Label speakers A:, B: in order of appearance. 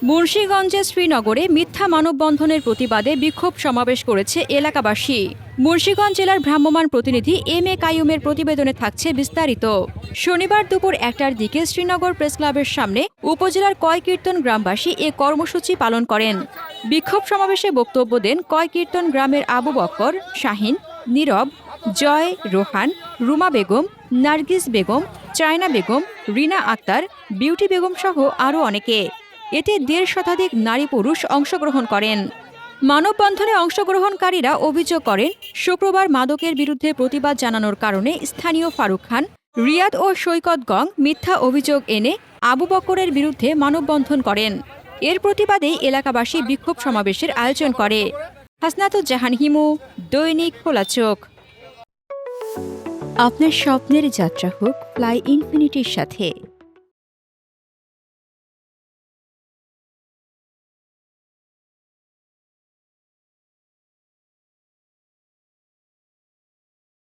A: মুন্সিগঞ্জের শ্রীনগরে মিথ্যা মানববন্ধনের প্রতিবাদে বিক্ষোভ সমাবেশ করেছে এলাকাবাসী। মুন্সিগঞ্জ জেলার ভ্রাম্যমাণ প্রতিনিধি এম এ কাইয়ুমের প্রতিবেদনে থাকছে বিস্তারিত। শনিবার দুপুর ১টার দিকে শ্রীনগর প্রেসক্লাবের সামনে উপজেলার কয়কীর্তন গ্রামবাসী এ কর্মসূচি পালন করেন। বিক্ষোভ সমাবেশে বক্তব্য দেন কয়কীর্তন গ্রামের আবু বক্কর, শাহিন, নীরব, জয়, রোহান, রুমা বেগম, নার্গিস বেগম, চায়না বেগম, রিনা আক্তার, বিউটি বেগম সহ আরও অনেকে। এতে ১.৫ শতাধিক নারী পুরুষ অংশগ্রহণ করেন। মানববন্ধনে অংশগ্রহণকারীরা অভিযোগ করেন, শুক্রবার মাদকের বিরুদ্ধে প্রতিবাদ জানানোর কারণে স্থানীয় ফারুক খান, রিয়াদ ও সৈকত গং মিথ্যা অভিযোগ এনে আবু বক্করের বিরুদ্ধে মানববন্ধন করেন। এর প্রতিবাদেই এলাকাবাসী বিক্ষোভ সমাবেশের আয়োজন করে। হাসনাতুজ্জাহান হিমু, দৈনিক খোলা চোখ। আপনার স্বপ্নের যাত্রা হোক ফ্লাই ইনফিনিটির সাথে।